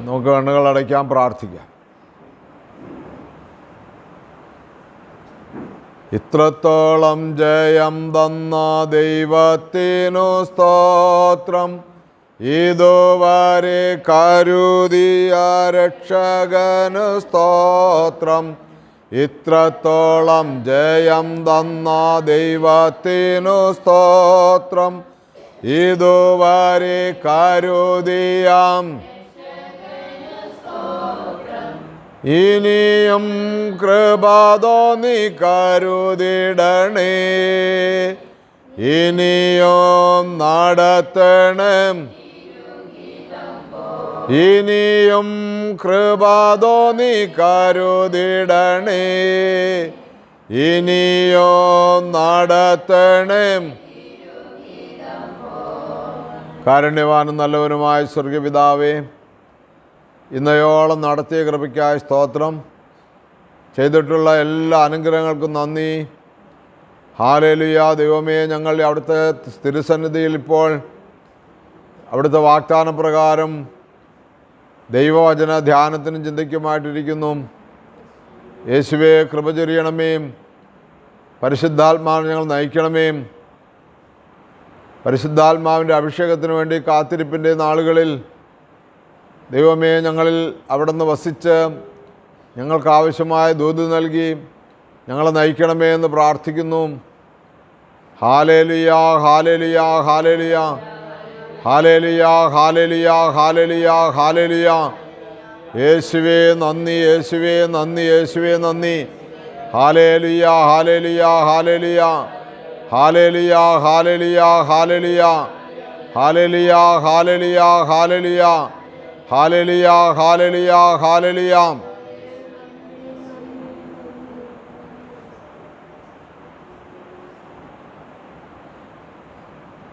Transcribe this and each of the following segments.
നമുക്ക് കണ്ണുകളടയ്ക്കാം, പ്രാർത്ഥിക്കാം. ഇത്രത്തോളം ജയം തന്ന ദൈവത്തിനു സ്തോത്രം, ഇതുവരെ കരുതിയ രക്ഷകന് സ്തോത്രം. ഇത്രത്തോളം ജയം തന്ന ദൈവത്തിനു സ്തോത്രം, ഇതുവരെ കരുതിയാം ഇനിയും കൃപ തോന്നി കരുതിടണേ, ഇനിയും നടത്തണം, ഇനിയും കൃപ തോന്നി കരുതിടണേ, ഇനിയും നടത്തണം. കാരുണ്യവാനും നല്ലവനുമായ സ്വർഗപിതാവേ, ഇന്നയോളം നടത്തിയ കൃപയ്ക്കായി സ്തോത്രം. ചെയ്തിട്ടുള്ള എല്ലാ അനുഗ്രഹങ്ങൾക്കും നന്ദി. ഹല്ലേലൂയ. ദൈവമേ, ഞങ്ങൾ അവിടുത്തെ തിരുസന്നിധിയിൽ ഇപ്പോൾ അവിടുത്തെ വാഗ്ദാനപ്രകാരം ദൈവവചന ധ്യാനത്തിനും ചിന്തയ്ക്കുമായിട്ടിരിക്കുന്നു. യേശുവേ, കൃപ ചൊരിയണമേ. പരിശുദ്ധാത്മാവിനെ ഞങ്ങൾ നയിക്കണമേ. പരിശുദ്ധാത്മാവിൻ്റെ അഭിഷേകത്തിന് വേണ്ടി കാത്തിരിപ്പിൻ്റെ നാളുകളിൽ ദൈവമേ, ഞങ്ങളിൽ അവിടുന്ന് വസിച്ച് ഞങ്ങൾക്കാവശ്യമായ ദൂത് നൽകി ഞങ്ങളെ നയിക്കണമേ എന്ന് പ്രാർത്ഥിക്കുന്നു. ഹല്ലേലൂയ, ഹല്ലേലൂയ, ഹല്ലേലൂയ, ഹല്ലേലൂയ, ഹല്ലേലൂയ, ഹല്ലേലൂയ, ഹല്ലേലൂയ. യേശുവേ നന്ദി, യേശുവേ നന്ദി, യേശുവേ നന്ദി. ഹല്ലേലൂയ, ഹല്ലേലൂയ, ഹല്ലേലൂയ, ഹല്ലേലൂയ, ഹല്ലേലൂയ, ഹല്ലേലൂയ, ഹല്ലേലൂയ, ഹല്ലേലൂയ, ഹല്ലേലൂയ, ഹല്ലേലൂയ, ഹല്ലേലൂയ, ഹല്ലേലൂയ.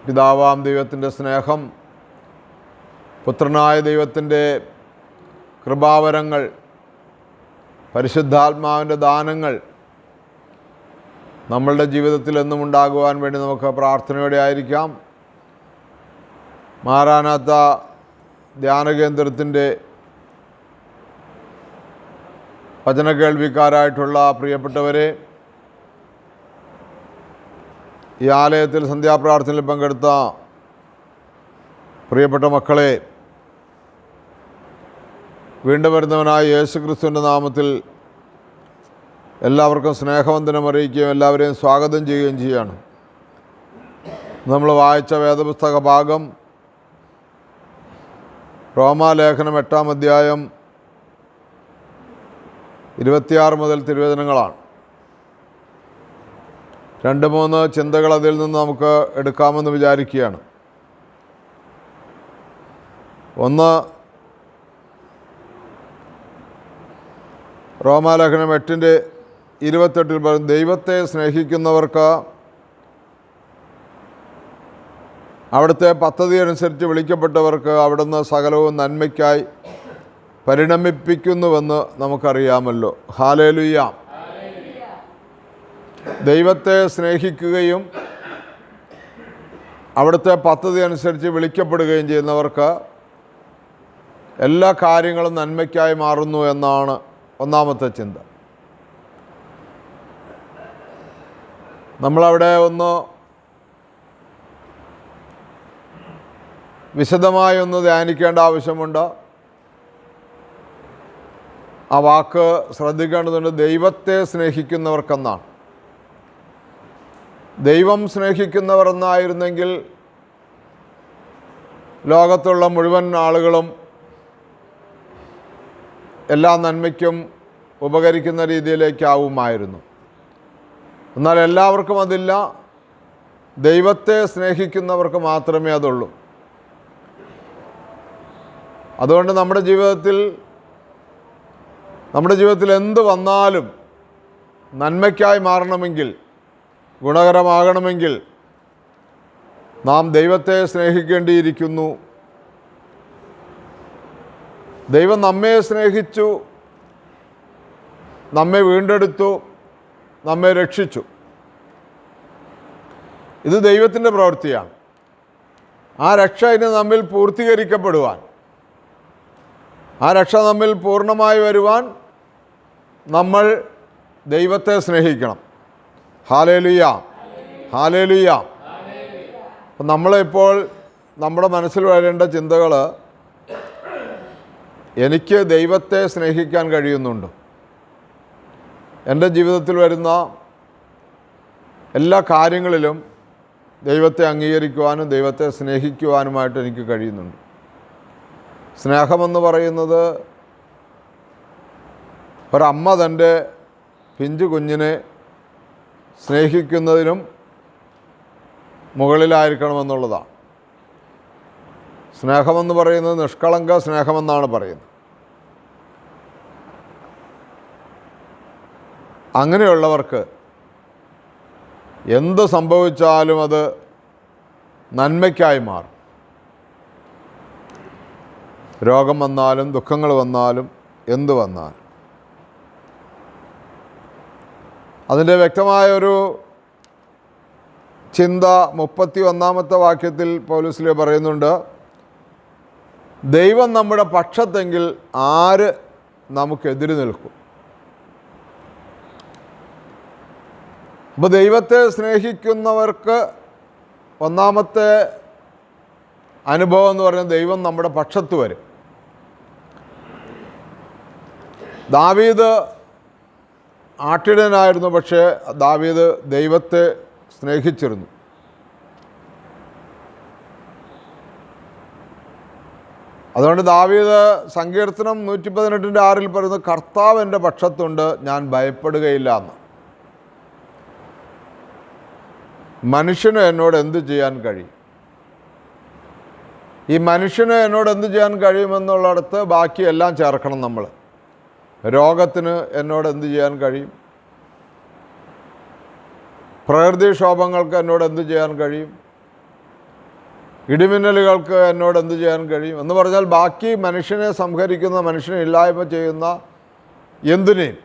പിതാവാം ദൈവത്തിൻ്റെ സ്നേഹം, പുത്രനായ ദൈവത്തിൻ്റെ കൃപാവരങ്ങൾ, പരിശുദ്ധാത്മാവിൻ്റെ ദാനങ്ങൾ നമ്മളുടെ ജീവിതത്തിൽ എന്നും ഉണ്ടാകുവാൻ വേണ്ടി നമുക്ക് പ്രാർത്ഥനയോടെ ആയിരിക്കാം. മാറാനാത്ത ധ്യാന കേന്ദ്രത്തിൻ്റെ വചന കേൾവിക്കാരായിട്ടുള്ള പ്രിയപ്പെട്ടവരെ, ഈ ആലയത്തിൽ സന്ധ്യാപ്രാർത്ഥനയിൽ പങ്കെടുത്ത പ്രിയപ്പെട്ട മക്കളെ, വീണ്ടും വരുന്നവനായ യേശു ക്രിസ്തുവിൻ്റെ നാമത്തിൽ എല്ലാവർക്കും സ്നേഹവന്ദനം അറിയിക്കുകയും എല്ലാവരെയും സ്വാഗതം ചെയ്യുകയും ചെയ്യുകയാണ്. നമ്മൾ വായിച്ച വേദപുസ്തക ഭാഗം റോമാലേഖനം 8-ാം അധ്യായം 26 മുതൽ തിരുവചനങ്ങളാണ്. 2-3 ചിന്തകൾ അതിൽ നിന്ന് നമുക്ക് എടുക്കാമെന്ന് വിചാരിക്കുകയാണ്. ഒന്ന്, റോമാലേഖനം 8:28 പറയും, ദൈവത്തെ സ്നേഹിക്കുന്നവർക്ക് അവിടുത്തെ പദ്ധതി അനുസരിച്ച് വിളിക്കപ്പെട്ടവർക്ക് അവിടുന്ന് സകലവും നന്മയ്ക്കായി പരിണമിപ്പിക്കുന്നുവെന്ന് നമുക്കറിയാമല്ലോ. ഹല്ലേലൂയ. ദൈവത്തെ സ്നേഹിക്കുകയും അവിടുത്തെ പദ്ധതി അനുസരിച്ച് വിളിക്കപ്പെടുകയും ചെയ്യുന്നവർക്ക് എല്ലാ കാര്യങ്ങളും നന്മയ്ക്കായി മാറുന്നു എന്നാണ് ഒന്നാമത്തെ ചിന്ത. നമ്മളവിടെ ഒന്ന് വിശദമായി ഒന്ന് ധ്യാനിക്കേണ്ട ആവശ്യമുണ്ട്. ആ വാക്ക് ശ്രദ്ധിക്കേണ്ടതുണ്ട്. ദൈവത്തെ സ്നേഹിക്കുന്നവർക്കെന്നാണ്. ദൈവം സ്നേഹിക്കുന്നവർ എന്നായിരുന്നെങ്കിൽ ലോകത്തുള്ള മുഴുവൻ ആളുകളും എല്ലാ നന്മയ്ക്കും ഉപകരിക്കുന്ന രീതിയിലേക്കാവുമായിരുന്നു. എന്നാൽ എല്ലാവർക്കും അതില്ല. ദൈവത്തെ സ്നേഹിക്കുന്നവർക്ക് മാത്രമേ അതുള്ളൂ. അതുകൊണ്ട് നമ്മുടെ ജീവിതത്തിൽ എന്ത് വന്നാലും നന്മയ്ക്കായി മാറണമെങ്കിൽ, ഗുണകരമാകണമെങ്കിൽ നാം ദൈവത്തെ സ്നേഹിക്കേണ്ടിയിരിക്കുന്നു. ദൈവം നമ്മെ സ്നേഹിച്ചു, നമ്മെ വീണ്ടെടുത്തു, നമ്മെ രക്ഷിച്ചു. ഇത് ദൈവത്തിൻ്റെ പ്രവൃത്തിയാണ്. ആ രക്ഷ ഇനി നമ്മിൽ പൂർത്തീകരിക്കപ്പെടുവാൻ ആ രക്ഷ നമ്മിൽ പൂർണ്ണമായി വരുവാൻ നമ്മൾ ദൈവത്തെ സ്നേഹിക്കണം. Hallelujah, hallelujah. അപ്പം നമ്മളിപ്പോൾ നമ്മുടെ മനസ്സിൽ വരേണ്ട ചിന്തകൾ, എനിക്ക് ദൈവത്തെ സ്നേഹിക്കാൻ കഴിയുന്നുണ്ട്. എൻ്റെ ജീവിതത്തിൽ വരുന്ന എല്ലാ കാര്യങ്ങളിലും ദൈവത്തെ അംഗീകരിക്കുവാനും ദൈവത്തെ സ്നേഹിക്കുവാനുമായിട്ട് എനിക്ക് കഴിയുന്നുണ്ട്. സ്നേഹമെന്ന് പറയുന്നത് ഒരമ്മ തൻ്റെ പിഞ്ചു കുഞ്ഞിനെ സ്നേഹിക്കുന്നതിനും മുകളിലായിരിക്കണമെന്നുള്ളതാണ്. സ്നേഹമെന്ന് പറയുന്നത് നിഷ്കളങ്ക സ്നേഹമെന്നാണ് പറയുന്നത്. അങ്ങനെയുള്ളവർക്ക് എന്ത് സംഭവിച്ചാലും അത് നന്മയ്ക്കായി മാറും. രോഗം വന്നാലും ദുഃഖങ്ങൾ വന്നാലും എന്തു വന്നാലും. അതിൻ്റെ വ്യക്തമായൊരു ചിന്ത 31-ാമത്തെ വാക്യത്തിൽ പൗലോസ് പറയുന്നുണ്ട്, ദൈവം നമ്മുടെ പക്ഷത്തെങ്കിൽ ആര് നമുക്കെതിര് നിൽക്കും? അപ്പോൾ ദൈവത്തെ സ്നേഹിക്കുന്നവർക്ക് ഒന്നാമത്തെ അനുഭവം എന്ന് പറഞ്ഞാൽ ദൈവം നമ്മുടെ പക്ഷത്ത് വരും. ദാവീദ് ആട്ടിടയനായിരുന്നു, പക്ഷേ ദാവീദ് ദൈവത്തെ സ്നേഹിച്ചിരുന്നു. അതുകൊണ്ട് ദാവീദ് സങ്കീർത്തനം 118:6 പറയുന്നത്, കർത്താവ് എൻ്റെ പക്ഷത്തുണ്ട്, ഞാൻ ഭയപ്പെടുകയില്ല എന്ന്. മനുഷ്യന് എന്നോട് എന്ത് ചെയ്യാൻ കഴിയും? ഈ മനുഷ്യന് എന്നോട് എന്ത് ചെയ്യാൻ കഴിയുമെന്നുള്ളിടത്ത് ബാക്കിയെല്ലാം ചേർക്കണം നമ്മൾ. രോഗത്തിന് എന്നോട് എന്ത് ചെയ്യാൻ കഴിയും? പ്രകൃതിക്ഷോഭങ്ങൾക്ക് എന്നോട് എന്ത് ചെയ്യാൻ കഴിയും? ഇടിമിന്നലുകൾക്ക് എന്നോട് എന്ത് ചെയ്യാൻ കഴിയും എന്ന് പറഞ്ഞാൽ ബാക്കി മനുഷ്യനെ സംഹരിക്കുന്ന, മനുഷ്യനെ ഇല്ലായ്മ ചെയ്യുന്ന എന്തിനേയും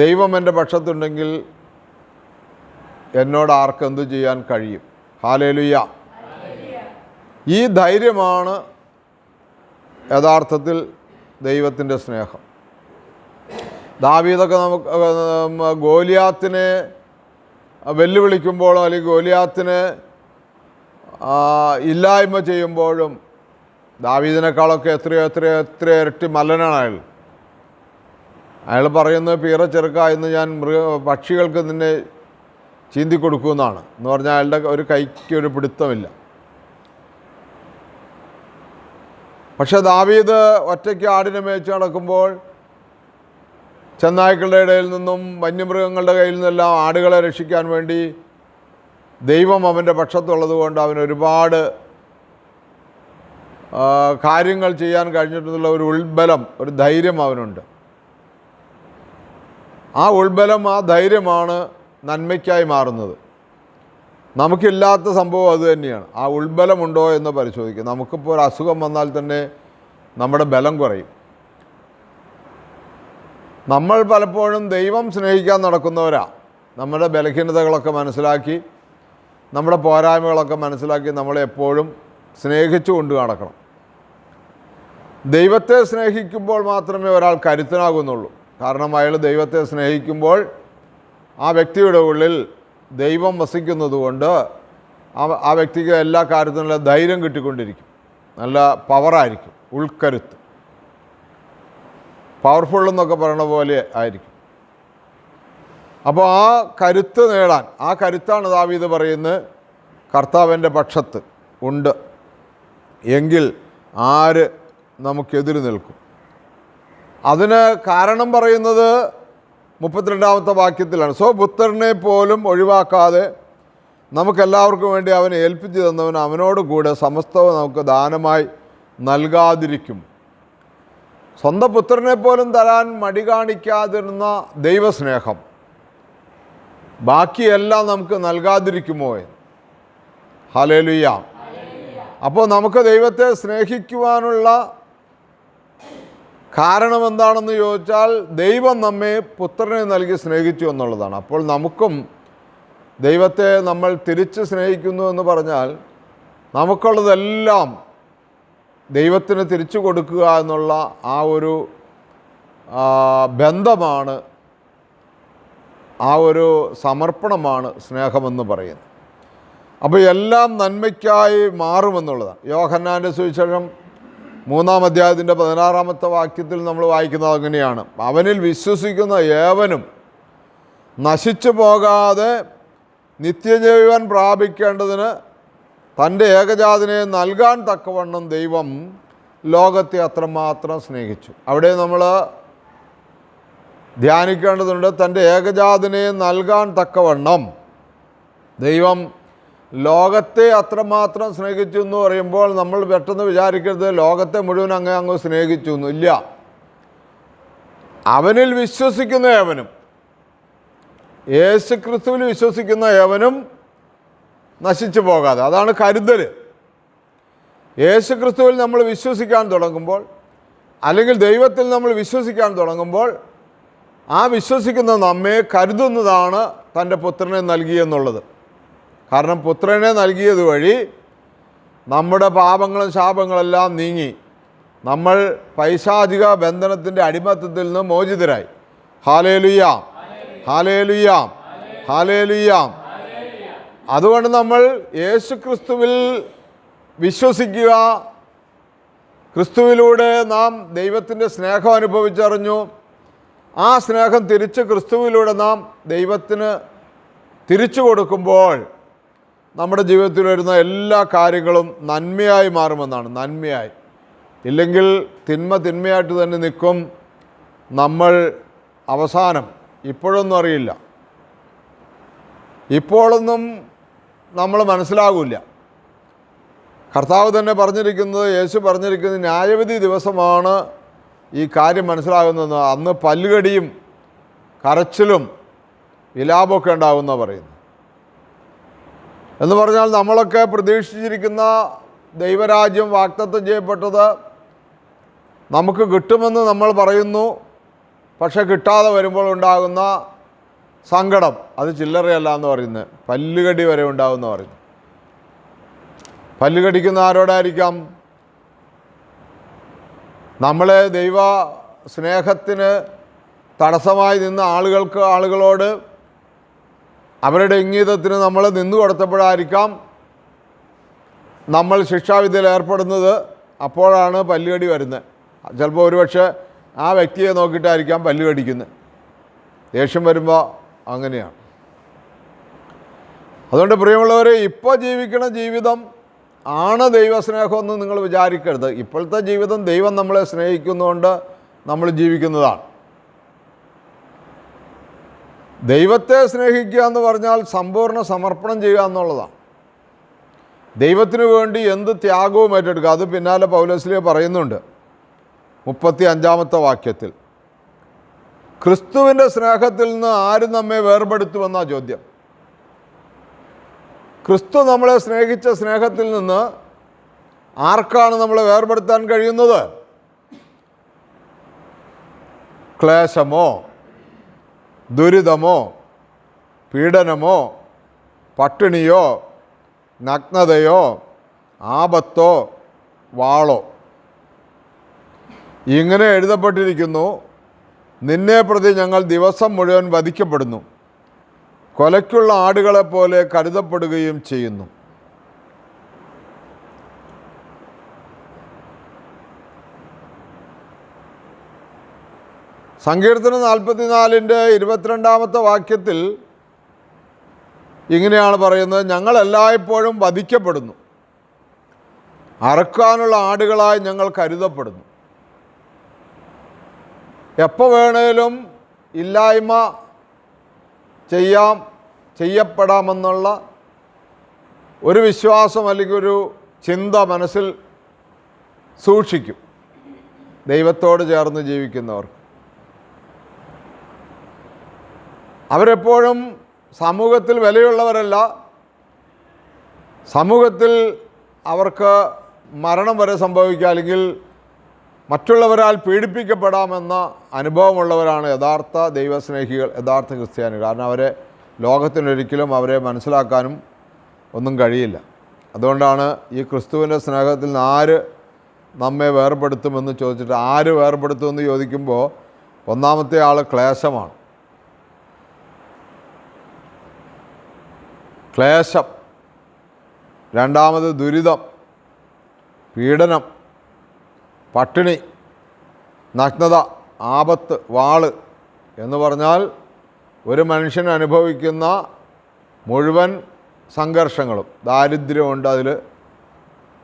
ദൈവം എൻ്റെ പക്ഷത്തുണ്ടെങ്കിൽ എന്നോട് ആർക്കെന്ത് ചെയ്യാൻ കഴിയും? ഹല്ലേലൂയ. ഈ ധൈര്യമാണ് യഥാർത്ഥത്തിൽ ദൈവത്തിൻ്റെ സ്നേഹം. ദാവീദൊക്കെ നമുക്ക് ഗോലിയാത്തിനെ വെല്ലുവിളിക്കുമ്പോഴും അല്ലെങ്കിൽ ഗോലിയാത്തിനെ ഇല്ലായ്മ ചെയ്യുമ്പോഴും ദാവീദിനേക്കാളൊക്കെ എത്ര ഇരട്ടി മല്ലനാണ് അയാൾ. അയാൾ പറയുന്നത്, പീറ ചെറുക്ക എന്ന് ഞാൻ പക്ഷികൾക്ക് നിന്നെ ചീന്തി കൊടുക്കുമെന്നാണ്. എന്ന് പറഞ്ഞാൽ അയാളുടെ ഒരു കൈക്ക് ഒരു പിടുത്തമില്ല. പക്ഷെ ദാവീദ് ഒറ്റയ്ക്ക് ആടിനെ മേയിച്ച് നടക്കുമ്പോൾ ചെന്നായ്ക്കളുടെ ഇടയിൽ നിന്നും വന്യമൃഗങ്ങളുടെ കയ്യിൽ നിന്നെല്ലാം ആടുകളെ രക്ഷിക്കാൻ വേണ്ടി ദൈവം അവൻ്റെ പക്ഷത്തുള്ളത് കൊണ്ട് അവന് ഒരുപാട് കാര്യങ്ങൾ ചെയ്യാൻ കഴിഞ്ഞിട്ടുള്ള ഒരു ഉൾബലം, ഒരു ധൈര്യം അവനുണ്ട്. ആ ഉൾബലം, ആ ധൈര്യമാണ് നന്മയ്ക്കായി മാറുന്നത്. നമുക്കില്ലാത്ത സംഭവം അതുതന്നെയാണ്. ആ ഉൾബലമുണ്ടോ എന്ന് പരിശോധിക്കുക. നമുക്കിപ്പോൾ ഒരു അസുഖം വന്നാൽ തന്നെ നമ്മുടെ ബലം കുറയും. നമ്മൾ പലപ്പോഴും ദൈവം സ്നേഹിക്കാൻ നടക്കുന്നവരാണ്. നമ്മുടെ ബലഹീനതകളൊക്കെ മനസ്സിലാക്കി, നമ്മുടെ പോരായ്മകളൊക്കെ മനസ്സിലാക്കി നമ്മളെ എപ്പോഴും സ്നേഹിച്ചു കൊണ്ട് നടക്കണം. ദൈവത്തെ സ്നേഹിക്കുമ്പോൾ മാത്രമേ ഒരാൾ കരുത്തനാകുന്നുള്ളൂ. കാരണം അയാൾ ദൈവത്തെ സ്നേഹിക്കുമ്പോൾ ആ വ്യക്തിയുടെ ഉള്ളിൽ ദൈവം വസിക്കുന്നത് കൊണ്ട് ആ വ്യക്തിക്ക് എല്ലാ കാര്യത്തിനും നല്ല ധൈര്യം കിട്ടിക്കൊണ്ടിരിക്കും, നല്ല പവറായിരിക്കും, ഉൾക്കരുത്ത്, പവർഫുൾ എന്നൊക്കെ പറയുന്ന പോലെ ആയിരിക്കും. അപ്പോൾ ആ കരുത്ത് നേടാൻ, ആ കരുത്താണ് ദാവീദ് പറയുന്നത്, കർത്താവിൻ്റെ പക്ഷത്ത് ഉണ്ട് എങ്കിൽ ആര് നമുക്കെതിര് നിൽക്കും? അതിന് കാരണം പറയുന്നത് 32-ാമത്തെ വാക്യത്തിലാണ്. സ്വപുത്രനെ പോലും ഒഴിവാക്കാതെ നമുക്കെല്ലാവർക്കും വേണ്ടി അവനെ ഏൽപ്പിച്ചു തന്നവൻ അവനോട് കൂടെ സമസ്തവും നമുക്ക് ദാനമായി നൽകാതിരിക്കും. സ്വന്തം പുത്രനെ പോലും തരാൻ മടി കാണിക്കാതിരുന്ന ദൈവസ്നേഹം ബാക്കിയെല്ലാം നമുക്ക് നൽകാതിരിക്കുമോ? ഹല്ലേലൂയ. അപ്പോൾ നമുക്ക് ദൈവത്തെ സ്നേഹിക്കുവാനുള്ള കാരണം എന്താണെന്ന് ചോദിച്ചാൽ, ദൈവം നമ്മെ പുത്രനെ നൽകി സ്നേഹിച്ചു എന്നുള്ളതാണ്. അപ്പോൾ നമുക്കും ദൈവത്തെ നമ്മൾ തിരിച്ച് സ്നേഹിക്കുന്നു എന്ന് പറഞ്ഞാൽ നമുക്കുള്ളതെല്ലാം ദൈവത്തിന് തിരിച്ചു കൊടുക്കുക എന്നുള്ള ആ ഒരു ബന്ധമാണ്, ആ ഒരു സമർപ്പണമാണ് സ്നേഹമെന്ന് പറയുന്നത്. അപ്പോൾ എല്ലാം നന്മയ്ക്കായി മാറുമെന്നുള്ളതാണ്. യോഹന്നാൻ്റെ സുവിശേഷം 3-ാം അധ്യായത്തിൻ്റെ 16-ാമത്തെ വാക്യത്തിൽ നമ്മൾ വായിക്കുന്നത് അങ്ങനെയാണ്: അവനിൽ വിശ്വസിക്കുന്ന ഏവനും നശിച്ചു പോകാതെ നിത്യജീവൻ പ്രാപിക്കേണ്ടതിന് തൻ്റെ ഏകജാതനെ നൽകാൻ തക്കവണ്ണം ദൈവം ലോകത്തെ അത്രമാത്രം സ്നേഹിച്ചു. അവിടെ നമ്മൾ ധ്യാനിക്കേണ്ടതുണ്ട്. തൻ്റെ ഏകജാതനെ നൽകാൻ തക്കവണ്ണം ദൈവം ലോകത്തെ അത്രമാത്രം സ്നേഹിച്ചു എന്ന് പറയുമ്പോൾ നമ്മൾ പെട്ടെന്ന് വിചാരിക്കരുത് ലോകത്തെ മുഴുവൻ അങ്ങ് സ്നേഹിച്ചു എന്നും. ഇല്ല. അവനിൽ വിശ്വസിക്കുന്ന ഏവനും, യേശു ക്രിസ്തുവിൽ വിശ്വസിക്കുന്ന ഏവനും നശിച്ചു പോകാതെ, അതാണ് കരുതൽ. യേശു ക്രിസ്തുവിൽ നമ്മൾ വിശ്വസിക്കാൻ തുടങ്ങുമ്പോൾ, അല്ലെങ്കിൽ ദൈവത്തിൽ നമ്മൾ വിശ്വസിക്കാൻ തുടങ്ങുമ്പോൾ, ആ വിശ്വസിക്കുന്ന നമ്മെ കരുതുന്നതാണ് തൻ്റെ പുത്രനെ നൽകിയെന്നുള്ളത്. കാരണം പുത്രനെ നൽകിയത് വഴി നമ്മുടെ പാപങ്ങളും ശാപങ്ങളെല്ലാം നീങ്ങി നമ്മൾ പൈശാചിക ബന്ധനത്തിൻ്റെ അടിമത്തത്തിൽ നിന്ന് മോചിതരായി. ഹല്ലേലൂയ, ഹല്ലേലൂയ, ഹല്ലേലൂയ. അതുകൊണ്ട് നമ്മൾ യേശു ക്രിസ്തുവിൽ വിശ്വസിക്കുക. ക്രിസ്തുവിലൂടെ നാം ദൈവത്തിൻ്റെ സ്നേഹം അനുഭവിച്ചറിഞ്ഞു. ആ സ്നേഹം തിരിച്ച് ക്രിസ്തുവിലൂടെ നാം ദൈവത്തിന് തിരിച്ചു കൊടുക്കുമ്പോൾ നമ്മുടെ ജീവിതത്തിൽ വരുന്ന എല്ലാ കാര്യങ്ങളും നന്മയായി മാറുമെന്നാണ്. നന്മയായി. ഇല്ലെങ്കിൽ തിന്മയായിട്ട് തന്നെ നിൽക്കും. നമ്മൾ അവസാനം ഇപ്പോഴൊന്നും അറിയില്ല, ഇപ്പോഴൊന്നും നമ്മൾ മനസ്സിലാകില്ല. കർത്താവ് തന്നെ പറഞ്ഞിരിക്കുന്നത്, യേശു പറഞ്ഞിരിക്കുന്നത്, ന്യായവിധി ദിവസമാണ് ഈ കാര്യം മനസ്സിലാകുന്നത്. അന്ന് പല്ലുകടിയും കരച്ചിലും വിലാപമൊക്കെ ഉണ്ടാകുമെന്നാണ് പറയുന്നത്. എന്ന് പറഞ്ഞാൽ നമ്മളൊക്കെ പ്രതീക്ഷിച്ചിരിക്കുന്ന ദൈവരാജ്യം വാഗ്ദത്തം ചെയ്യപ്പെട്ടത് നമുക്ക് കിട്ടുമെന്ന് നമ്മൾ പറയുന്നു. പക്ഷെ കിട്ടാതെ വരുമ്പോൾ ഉണ്ടാകുന്ന സങ്കടം അത് ചില്ലറയല്ല എന്ന് പറയുന്നത്. പല്ലുകടി വരെ ഉണ്ടാകുമെന്ന് പറയുന്നു. പല്ലുകടിക്കുന്ന ആരോടായിരിക്കാം? നമ്മളെ ദൈവ സ്നേഹത്തിന് തടസ്സമായി നിന്ന ആളുകളോട് അവരുടെ ഇംഗിതത്തിന് നമ്മൾ നിന്നു കൊടുത്തപ്പോഴായിരിക്കാം നമ്മൾ ശിക്ഷാവിധിയിൽ ഏർപ്പെടുന്നത്. അപ്പോഴാണ് പല്ലുകടി വരുന്നത്. ചിലപ്പോൾ ഒരുപക്ഷെ ആ വ്യക്തിയെ നോക്കിയിട്ടായിരിക്കാം പല്ലുകടിക്കുന്നത്. ദേഷ്യം വരുമ്പോൾ അങ്ങനെയാണ്. അതുകൊണ്ട് പ്രിയമുള്ളവരെ, ഇപ്പോൾ ജീവിക്കണ ജീവിതം ആണ് ദൈവസ്നേഹമെന്ന് നിങ്ങൾ വിചാരിക്കരുത്. ഇപ്പോഴത്തെ ജീവിതം ദൈവം നമ്മളെ സ്നേഹിക്കുന്നതുകൊണ്ട് നമ്മൾ ജീവിക്കുന്നതാണ്. ദൈവത്തെ സ്നേഹിക്കുക എന്ന് പറഞ്ഞാൽ സമ്പൂർണ്ണ സമർപ്പണം ചെയ്യുക എന്നുള്ളതാണ്. ദൈവത്തിന് വേണ്ടി എന്ത് ത്യാഗവും ഏറ്റെടുക്കുക. അത് പിന്നാലെ പൗലോസ്ലീഹ പറയുന്നുണ്ട് 35-ാമത്തെ വാക്യത്തിൽ. ക്രിസ്തുവിൻ്റെ സ്നേഹത്തിൽ നിന്ന് ആര് നമ്മെ വേർപെടുത്തുമെന്നാ ചോദ്യം. ക്രിസ്തു നമ്മളെ സ്നേഹിച്ച സ്നേഹത്തിൽ നിന്ന് ആർക്കാണ് നമ്മളെ വേർപെടുത്താൻ കഴിയുന്നത്? ക്ലേശമോ, ദുരിതമോ, പീഡനമോ, പട്ടിണിയോ, നഗ്നതയോ, ആപത്തോ, വാളോ. ഇങ്ങനെ എഴുതപ്പെട്ടിരിക്കുന്നു: നിന്നെ പ്രതി ഞങ്ങൾ ദിവസം മുഴുവൻ വധിക്കപ്പെടുന്നു, കൊലയ്ക്കുള്ള ആടുകളെപ്പോലെ കരുതപ്പെടുകയും ചെയ്യുന്നു. സങ്കീർത്തനം 44-ന്റെ 22-ാമത്തെ വാക്യത്തിൽ ഇങ്ങനെയാണ് പറയുന്നത്: ഞങ്ങൾ എല്ലായ്പ്പോഴും വധിക്കപ്പെടുന്നു, അറക്കാനുള്ള ആടുകളായി ഞങ്ങൾ കരുതപ്പെടുന്നു. എപ്പോൾ വേണേലും ഇല്ലായ്മ ചെയ്യപ്പെടാമെന്നുള്ള ഒരു വിശ്വാസം അല്ലെങ്കിൽ ഒരു ചിന്ത മനസ്സിൽ സൂക്ഷിക്കും ദൈവത്തോട് ചേർന്ന് ജീവിക്കുന്നവർ. അവരെപ്പോഴും സമൂഹത്തിൽ വിലയുള്ളവരല്ല. സമൂഹത്തിൽ അവർക്ക് മരണം വരെ സംഭവിക്കുക, അല്ലെങ്കിൽ മറ്റുള്ളവരാൽ പീഡിപ്പിക്കപ്പെടാമെന്ന അനുഭവമുള്ളവരാണ് യഥാർത്ഥ ദൈവസ്നേഹികൾ, യഥാർത്ഥ ക്രിസ്ത്യാനികൾ. കാരണം അവരെ ലോകത്തിനൊരിക്കലും അവരെ മനസ്സിലാക്കാനും ഒന്നും കഴിയില്ല. അതുകൊണ്ടാണ് ഈ ക്രിസ്തുവിൻ്റെ സ്നേഹത്തിൽ നിന്ന് ആര് നമ്മെ വേർപെടുത്തുമെന്ന് ചോദിച്ചിട്ട് ആര് വേർപെടുത്തുമെന്ന് ചോദിക്കുമ്പോൾ ഒന്നാമത്തെ ആൾ ക്ലേശമാണ്. ക്ലേശം. രണ്ടാമത് ദുരിതം, പീഡനം, പട്ടിണി, നഗ്നത, ആപത്ത്, വാള് എന്ന് പറഞ്ഞാൽ ഒരു മനുഷ്യൻ അനുഭവിക്കുന്ന മുഴുവൻ സംഘർഷങ്ങളും. ദാരിദ്ര്യമുണ്ട്, അതിൽ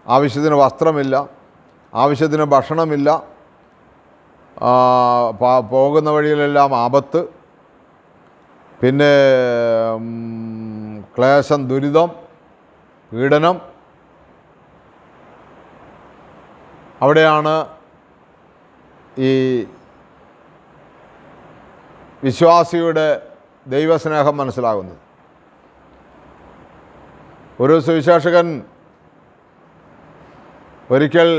ആവശ്യത്തിന് വസ്ത്രമില്ല, ആവശ്യത്തിന് ഭക്ഷണമില്ല, പോകുന്ന വഴിയിലെല്ലാം ആപത്ത്, പിന്നെ ക്ലേശം, ദുരിതം, പീഡനം. അവിടെയാണ് ഈ വിശ്വാസിയുടെ ദൈവസ്നേഹം മനസ്സിലാകുന്നത്. ഒരു സുവിശേഷകൻ ഒരിക്കൽ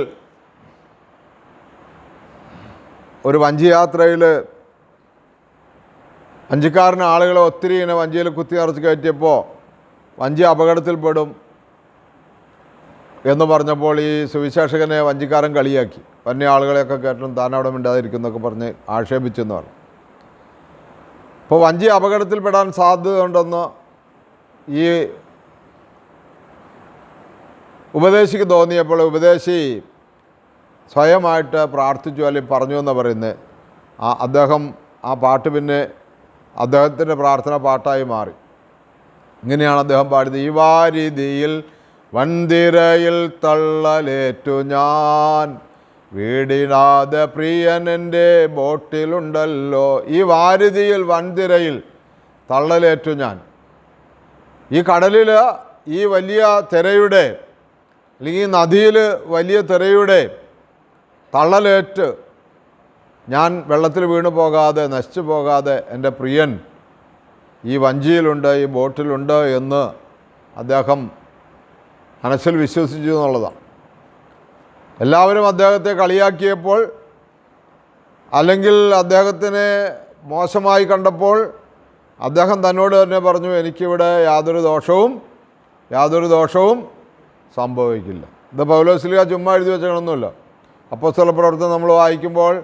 ഒരു വഞ്ചിയാത്രയിൽ വഞ്ചിക്കാരന് ആളുകളെ ഒത്തിരി ഇങ്ങനെ വഞ്ചിയിൽ കുത്തി നിറച്ച് കയറ്റിയപ്പോൾ വഞ്ചി അപകടത്തിൽപ്പെടും എന്ന് പറഞ്ഞപ്പോൾ ഈ സുവിശേഷകനെ വഞ്ചിക്കാരൻ കളിയാക്കി. വന്യ ആളുകളെയൊക്കെ കേട്ടും താൻ അവിടെ മിണ്ടാതിരിക്കുന്നൊക്കെ പറഞ്ഞ് ആക്ഷേപിച്ചെന്ന് പറഞ്ഞു. അപ്പോൾ വഞ്ചി അപകടത്തിൽപ്പെടാൻ സാധ്യതയുണ്ടെന്ന് ഈ ഉപദേശിക്ക് തോന്നിയപ്പോൾ ഉപദേശി സ്വയമായിട്ട് പ്രാർത്ഥിച്ചു അല്ലെങ്കിൽ പറഞ്ഞു എന്ന് പറയുന്നത്. അദ്ദേഹം ആ പാട്ട് പിന്നെ അദ്ദേഹത്തിൻ്റെ പ്രാർത്ഥന പാട്ടായി മാറി. ഇങ്ങനെയാണ് അദ്ദേഹം പാടിയത്: ഈ വാരിധിയിൽ വൻതിരയിൽ തള്ളലേറ്റു ഞാൻ, വീടിനാതെ പ്രിയൻ എൻ്റെ ബോട്ടിലുണ്ടല്ലോ. ഈ വാരിധിയിൽ വൻതിരയിൽ തള്ളലേറ്റു ഞാൻ. ഈ കടലിൽ ഈ വലിയ തിരയുടെ അല്ലെങ്കിൽ നദിയിൽ വലിയ തിരയുടെ തള്ളലേറ്റ് ഞാൻ വെള്ളത്തിൽ വീണു പോകാതെ നശിച്ചു പോകാതെ എൻ്റെ പ്രിയൻ ഈ വഞ്ചിയിലുണ്ട്, ഈ ബോട്ടിലുണ്ട് എന്ന് അദ്ദേഹം മനസ്സിൽ വിശ്വസിച്ചു എന്നുള്ളതാണ്. എല്ലാവരും അദ്ദേഹത്തെ കളിയാക്കിയപ്പോൾ അല്ലെങ്കിൽ അദ്ദേഹത്തിനെ മോശമായി കണ്ടപ്പോൾ അദ്ദേഹം തന്നോട് തന്നെ പറഞ്ഞു, എനിക്കിവിടെ യാതൊരു ദോഷവും സംഭവിക്കില്ല. ഇത് പൗലോസ്ലീഹ ചുമ്മാ എഴുതി വെച്ചതൊന്നുമില്ല. അപ്പോസ്തല പ്രവർത്തനം നമ്മൾ വായിക്കുമ്പോൾ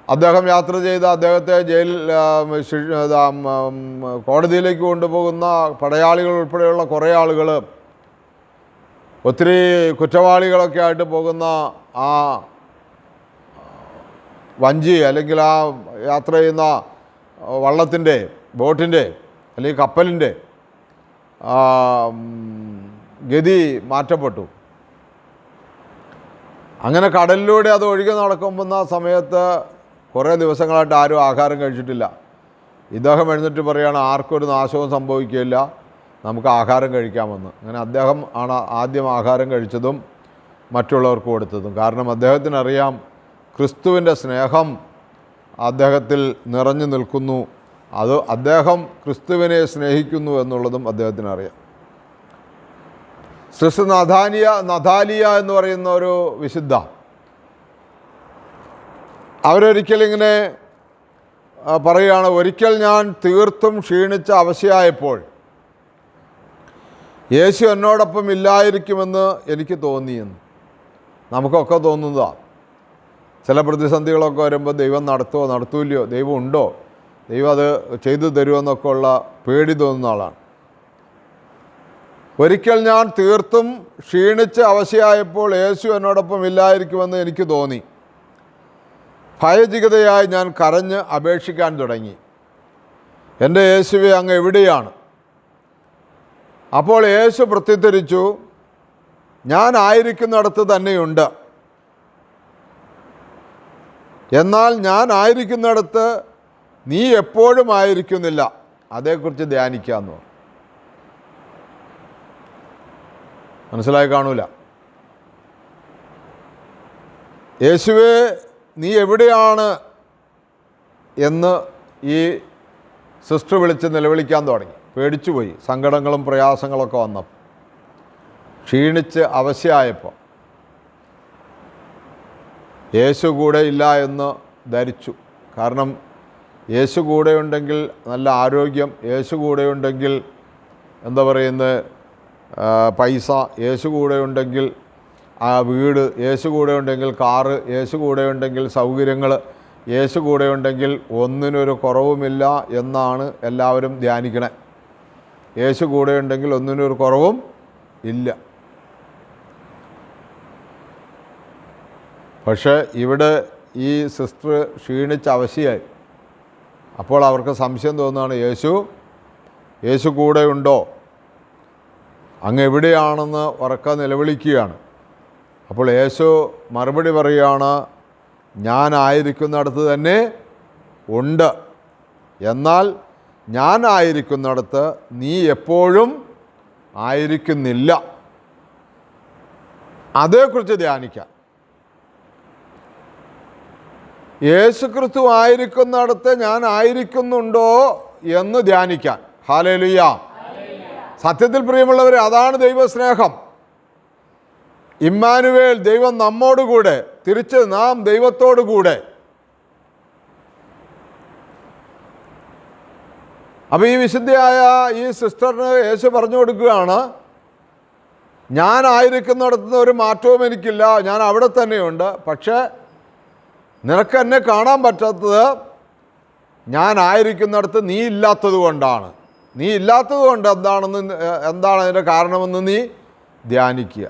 അദ്ദേഹം യാത്ര ചെയ്ത് അദ്ദേഹത്തെ കോടതിയിലേക്ക് കൊണ്ടുപോകുന്ന പടയാളികൾ ഉൾപ്പെടെയുള്ള കുറേ ആളുകൾ, ഒത്തിരി കുറ്റവാളികളൊക്കെ ആയിട്ട് പോകുന്ന ആ വഞ്ചി അല്ലെങ്കിൽ ആ യാത്ര ചെയ്യുന്ന വള്ളത്തിൻ്റെ, ബോട്ടിൻ്റെ അല്ലെങ്കിൽ കപ്പലിൻ്റെ ഗതി മാറ്റപ്പെട്ടു. അങ്ങനെ കടലിലൂടെ അത് ഒഴുകി നടക്കുമ്പോൾ സമയത്ത് കുറേ ദിവസങ്ങളായിട്ട് ആരും ആഹാരം കഴിച്ചിട്ടില്ല. ഇദ്ദേഹം എഴുന്നേറ്റ് പറയുകയാണ്, ആർക്കും ഒരു നാശവും സംഭവിക്കില്ല, നമുക്ക് ആഹാരം കഴിക്കാമെന്ന്. അങ്ങനെ അദ്ദേഹം ആണ് ആദ്യം ആഹാരം കഴിച്ചതും മറ്റുള്ളവർക്ക് കൊടുത്തതും. കാരണം അദ്ദേഹത്തിനറിയാം ക്രിസ്തുവിൻ്റെ സ്നേഹം അദ്ദേഹത്തിൽ നിറഞ്ഞു നിൽക്കുന്നു, അത് അദ്ദേഹം ക്രിസ്തുവിനെ സ്നേഹിക്കുന്നു എന്നുള്ളതും അദ്ദേഹത്തിനറിയാം. സിസ്റ്റർ നഥാലിയ എന്ന് പറയുന്ന ഒരു വിശുദ്ധ, അവരൊരിക്കലിങ്ങനെ പറയുകയാണ്, ഒരിക്കൽ ഞാൻ തീർത്തും ക്ഷീണിച്ച അവശയായപ്പോൾ യേശു എന്നോടൊപ്പം ഇല്ലായിരിക്കുമെന്ന് എനിക്ക് തോന്നിയെന്ന്. നമുക്കൊക്കെ തോന്നുന്നതാണ്. ചില പ്രതിസന്ധികളൊക്കെ വരുമ്പോൾ ദൈവം നടത്തൂല്ലയോ, ദൈവം ഉണ്ടോ, ദൈവം അത് ചെയ്തു തരുമെന്നൊക്കെ ഉള്ള പേടി തോന്നുന്ന ആളാണ്. ഒരിക്കൽ ഞാൻ തീർത്തും ക്ഷീണിച്ച് അവശയായപ്പോൾ യേശു എന്നോടൊപ്പം ഇല്ലായിരിക്കുമെന്ന് എനിക്ക് തോന്നി. ഭയചകിതയായി ഞാൻ കരഞ്ഞ് അപേക്ഷിക്കാൻ തുടങ്ങി, എൻ്റെ യേശുവേ, അങ്ങ് എവിടെയാണ്? അപ്പോൾ യേശു പ്രത്യുത്തരിച്ചു, ഞാൻ ആയിരിക്കുന്നിടത്ത് തന്നെയുണ്ട്, എന്നാൽ ഞാൻ ആയിരിക്കുന്നിടത്ത് നീ എപ്പോഴും ആയിരിക്കുന്നില്ല. അതേക്കുറിച്ച് ധ്യാനിക്കാമെന്ന്. മനസ്സിലായി കാണൂല. യേശുവേ, നീ എവിടെയാണ് എന്ന് ഈ സിസ്റ്റർ വിളിച്ച് നിലവിളിക്കാൻ തുടങ്ങി. പേടിച്ചുപോയി. സങ്കടങ്ങളും പ്രയാസങ്ങളൊക്കെ വന്നപ്പോൾ, ക്ഷീണിച്ച് അവശയായപ്പോൾ യേശു കൂടെ ഇല്ല എന്ന് ധരിച്ചു. കാരണം യേശു കൂടെയുണ്ടെങ്കിൽ നല്ല ആരോഗ്യം, യേശു കൂടെയുണ്ടെങ്കിൽ എന്താ പറയുന്നത്, പൈസ, യേശു കൂടെയുണ്ടെങ്കിൽ ആ വീട്, യേശു കൂടെ ഉണ്ടെങ്കിൽ കാറ്, യേശു കൂടെ ഉണ്ടെങ്കിൽ സൗകര്യങ്ങൾ, യേശു കൂടെ ഉണ്ടെങ്കിൽ ഒന്നിനൊരു കുറവുമില്ല എന്നാണ് എല്ലാവരും ധ്യാനിക്കണേ. യേശു കൂടെ ഉണ്ടെങ്കിൽ ഒന്നിനൊരു കുറവും ഇല്ല. പക്ഷേ ഇവിടെ ഈ സിസ്റ്റർ ക്ഷീണിച്ച് അവശയായി. അപ്പോൾ അവർക്ക് സംശയം തോന്നുകയാണ്, യേശു കൂടെ ഉണ്ടോ, അങ്ങ് എവിടെയാണെന്ന് ഉറക്കെ നിലവിളിക്കുകയാണ്. അപ്പോൾ യേശു മറുപടി പറയുകയാണ്, ഞാനായിരിക്കുന്നിടത്ത് തന്നെ ഉണ്ട്, എന്നാൽ ഞാനായിരിക്കുന്നിടത്ത് നീ എപ്പോഴും ആയിരിക്കുന്നില്ല. അതേക്കുറിച്ച് ധ്യാനിക്കാം. യേശു ക്രിസ്തു ആയിരിക്കുന്നിടത്ത് ഞാൻ ആയിരിക്കുന്നുണ്ടോ എന്ന് ധ്യാനിക്കാൻ. ഹല്ലേലൂയ. സത്യത്തിൽ പ്രിയമുള്ളവരെ, അതാണ് ദൈവസ്നേഹം. ഇമ്മാനുവേൽ, ദൈവം നമ്മോടുകൂടെ, തിരിച്ച് നാം ദൈവത്തോടു കൂടെ. അപ്പോൾ ഈ വിശുദ്ധയായ ഈ സിസ്റ്ററിന് യേശു പറഞ്ഞു കൊടുക്കുകയാണ്, ഞാനായിരിക്കുന്നിടത്ത് ഒരു മാറ്റവും എനിക്കില്ല, ഞാൻ അവിടെ തന്നെയുണ്ട്. പക്ഷേ നിനക്ക് എന്നെ കാണാൻ പറ്റാത്തത് ഞാനായിരിക്കുന്നിടത്ത് നീ ഇല്ലാത്തത് കൊണ്ടാണ്. നീ ഇല്ലാത്തത് കൊണ്ട് എന്താണ് അതിൻ്റെ കാരണമെന്ന് നീ ധ്യാനിക്കുക.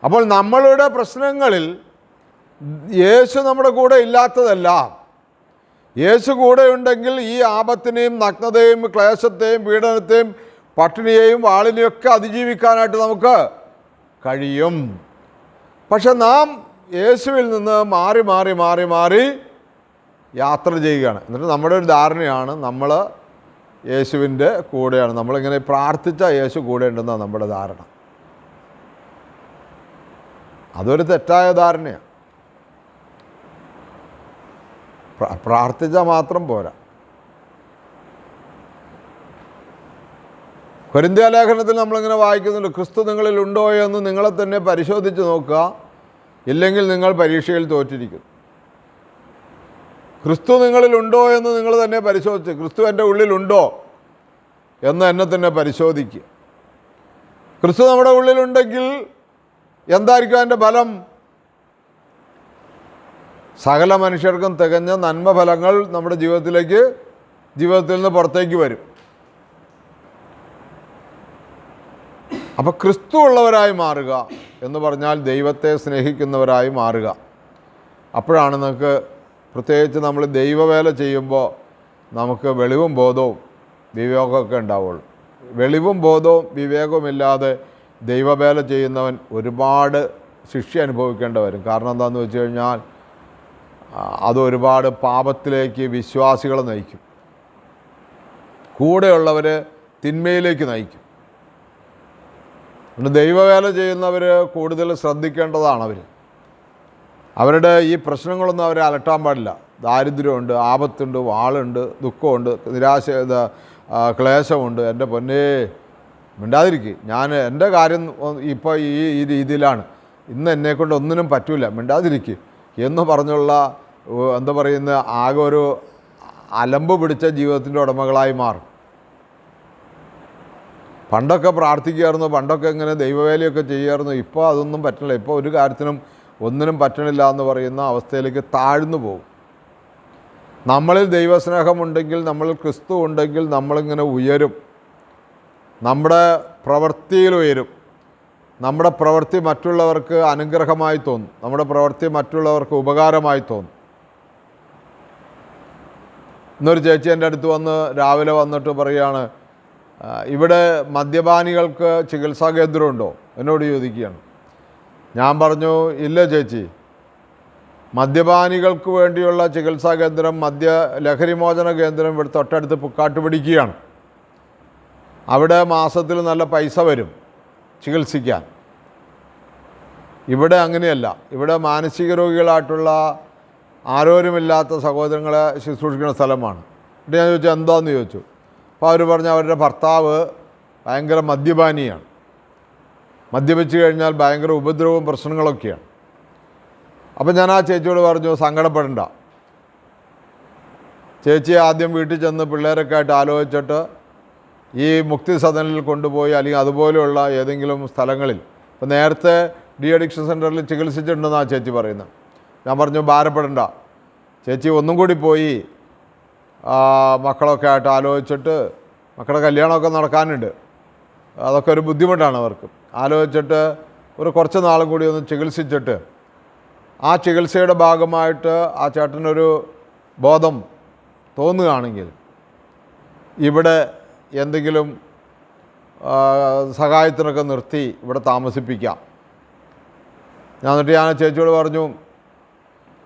അപ്പോൾ നമ്മളുടെ പ്രശ്നങ്ങളിൽ യേശു നമ്മുടെ കൂടെ ഇല്ലാത്തതല്ല. യേശു കൂടെ ഉണ്ടെങ്കിൽ ഈ ആപത്തിനെയും നഗ്നതയും ക്ലേശത്തെയും പീഡനത്തെയും പട്ടിണിയെയും വാളിനെയൊക്കെ അതിജീവിക്കാനായിട്ട് നമുക്ക് കഴിയും. പക്ഷെ നാം യേശുവിൽ നിന്ന് മാറി മാറി മാറി മാറി യാത്ര ചെയ്യുകയാണ്. എന്നിട്ട് നമ്മുടെ ഒരു ധാരണയാണ് നമ്മൾ യേശുവിൻ്റെ കൂടെയാണ്, നമ്മളിങ്ങനെ പ്രാർത്ഥിച്ചാൽ യേശു കൂടെ ഉണ്ടെന്നാണ് നമ്മുടെ ധാരണ. അതൊരു തെറ്റായ ധാരണയാണ്. പ്രാർത്ഥിച്ചാൽ മാത്രം പോരാ. കൊരിന്ത്യ ലേഖനത്തിൽ നമ്മളിങ്ങനെ വായിക്കുന്നുണ്ട്, ക്രിസ്തു നിങ്ങളിൽ ഉണ്ടോ എന്ന് നിങ്ങളെ തന്നെ പരിശോധിച്ച് നോക്കുക, ഇല്ലെങ്കിൽ നിങ്ങൾ പരീക്ഷയിൽ തോറ്റിരിക്കും. ക്രിസ്തു നിങ്ങളിലുണ്ടോ എന്ന് നിങ്ങൾ തന്നെ പരിശോധിച്ച്, ക്രിസ്തു എൻ്റെ ഉള്ളിലുണ്ടോ എന്ന് എന്നെ തന്നെ പരിശോധിക്കുക. ക്രിസ്തു നമ്മുടെ ഉള്ളിലുണ്ടെങ്കിൽ എന്തായിരിക്കും അതിൻ്റെ ഫലം? സകല മനുഷ്യർക്കും തികഞ്ഞ നന്മഫലങ്ങൾ നമ്മുടെ ജീവിതത്തിൽ നിന്ന് പുറത്തേക്ക് വരും. അപ്പോൾ ക്രിസ്തു ഉള്ളവരായി മാറുക എന്ന് പറഞ്ഞാൽ ദൈവത്തെ സ്നേഹിക്കുന്നവരായി മാറുക. അപ്പോഴാണ് നമുക്ക്, പ്രത്യേകിച്ച് നമ്മൾ ദൈവവേല ചെയ്യുമ്പോൾ നമുക്ക് വെളിവും ബോധവും വിവേകമൊക്കെ ഉണ്ടാവുള്ളൂ. വെളിവും ബോധവും വിവേകവുമില്ലാതെ ദൈവവേല ചെയ്യുന്നവൻ ഒരുപാട് ശിക്ഷ അനുഭവിക്കേണ്ടി വരും. കാരണം എന്താണെന്ന് വെച്ച് കഴിഞ്ഞാൽ അത് ഒരുപാട് പാപത്തിലേക്ക് വിശ്വാസികളെ നയിക്കും, കൂടെയുള്ളവർ തിന്മയിലേക്ക് നയിക്കും. ദൈവവേല ചെയ്യുന്നവർ കൂടുതൽ ശ്രദ്ധിക്കേണ്ടതാണ്. അവരുടെ ഈ പ്രശ്നങ്ങളൊന്നും അവരെ അലട്ടാൻ പാടില്ല. ദാരിദ്ര്യമുണ്ട്, ആപത്തുണ്ട്, വാളുണ്ട്, ദുഃഖമുണ്ട്, നിരാശ, ക്ലേശമുണ്ട്. എൻ്റെ പൊന്നേ മിണ്ടാതിരിക്കുക, ഞാൻ എൻ്റെ കാര്യം ഇപ്പോൾ ഈ രീതിയിലാണ്, ഇന്ന് എന്നെക്കൊണ്ട് ഒന്നിനും പറ്റില്ല, മിണ്ടാതിരിക്കുക എന്ന് പറഞ്ഞുള്ള എന്താ പറയുന്ന ആകെ ഒരു അലമ്പ് പിടിച്ച ജീവിതത്തിൻ്റെ ഉടമകളായി മാറും. പണ്ടൊക്കെ പ്രാർത്ഥിക്കുമായിരുന്നു, പണ്ടൊക്കെ ഇങ്ങനെ ദൈവവേലയൊക്കെ ചെയ്യുമായിരുന്നു. ഇപ്പോൾ അതൊന്നും പറ്റണില്ല. ഇപ്പോൾ ഒരു കാര്യത്തിനും ഒന്നിനും പറ്റണില്ല എന്ന് പറയുന്ന അവസ്ഥയിലേക്ക് താഴ്ന്നു പോകും. നമ്മളിൽ ദൈവസ്നേഹമുണ്ടെങ്കിൽ, നമ്മളിൽ ക്രിസ്തു ഉണ്ടെങ്കിൽ നമ്മളിങ്ങനെ ഉയരും, നമ്മുടെ പ്രവൃത്തിയിൽ ഉയരും. നമ്മുടെ പ്രവൃത്തി മറ്റുള്ളവർക്ക് അനുഗ്രഹമായി തോന്നും, നമ്മുടെ പ്രവൃത്തി മറ്റുള്ളവർക്ക് ഉപകാരമായി തോന്നും. ഇന്നൊരു ചേച്ചി എൻ്റെ അടുത്ത് വന്ന് രാവിലെ വന്നിട്ട് പറയുകയാണ്, ഇവിടെ മദ്യപാനികൾക്ക് ചികിത്സാ കേന്ദ്രമുണ്ടോ എന്നോട് ചോദിക്കുകയാണ്. ഞാൻ പറഞ്ഞു, ഇല്ല ചേച്ചി, മദ്യപാനികൾക്ക് വേണ്ടിയുള്ള ചികിത്സാ കേന്ദ്രം, ലഹരിമോചന കേന്ദ്രം ഇവിടെ തൊട്ടടുത്ത് പുക്കാട്ട് പിടിക്കുകയാണ്. അവിടെ മാസത്തിൽ നല്ല പൈസ വരും ചികിത്സിക്കാൻ. ഇവിടെ അങ്ങനെയല്ല. ഇവിടെ മാനസിക രോഗികളായിട്ടുള്ള ആരോരുമില്ലാത്ത സഹോദരങ്ങളെ ശുശ്രൂഷിക്കുന്ന സ്ഥലമാണ്. എന്നിട്ട് ഞാൻ ചോദിച്ചു, എന്താണെന്ന് ചോദിച്ചു. അപ്പോൾ അവർ പറഞ്ഞു, അവരുടെ ഭർത്താവ് ഭയങ്കര മദ്യപാനിയാണ്, മദ്യപിച്ച് കഴിഞ്ഞാൽ ഭയങ്കര ഉപദ്രവവും പ്രശ്നങ്ങളൊക്കെയാണ്. അപ്പം ഞാൻ ആ ചേച്ചിയോട് പറഞ്ഞു, സങ്കടപ്പെടണ്ട, ചേച്ചി ആദ്യം വീട്ടിൽ ചെന്ന് പിള്ളേരൊക്കെ ആയിട്ട് ആലോചിച്ചിട്ട് ഈ മുക്തി സദനിൽ കൊണ്ടുപോയി, അല്ലെങ്കിൽ അതുപോലെയുള്ള ഏതെങ്കിലും സ്ഥലങ്ങളിൽ, ഇപ്പോൾ നേരത്തെ ഡി അഡിക്ഷൻ സെൻറ്ററിൽ ചികിത്സിച്ചിട്ടുണ്ടെന്നാണ് ചേച്ചി പറയുന്നത്. ഞാൻ പറഞ്ഞു ഭാരപ്പെടണ്ട, ചേച്ചി ഒന്നും കൂടി പോയി മക്കളൊക്കെ ആയിട്ട് ആലോചിച്ചിട്ട്, മക്കളുടെ കല്യാണമൊക്കെ നടക്കാനുണ്ട്, അതൊക്കെ ഒരു ബുദ്ധിമുട്ടാണ് അവർക്ക്, ആലോചിച്ചിട്ട് കുറച്ച് നാളും കൂടി ഒന്ന് ചികിത്സിച്ചിട്ട് ആ ചികിത്സയുടെ ഭാഗമായിട്ട് ആ ചേട്ടനൊരു ബോധം തോന്നുകയാണെങ്കിൽ ഇവിടെ എന്തെങ്കിലും സഹായത്തിനൊക്കെ നിർത്തി ഇവിടെ താമസിപ്പിക്കാം. എന്നിട്ട് ഞാൻ ചേച്ചിയോട് പറഞ്ഞു,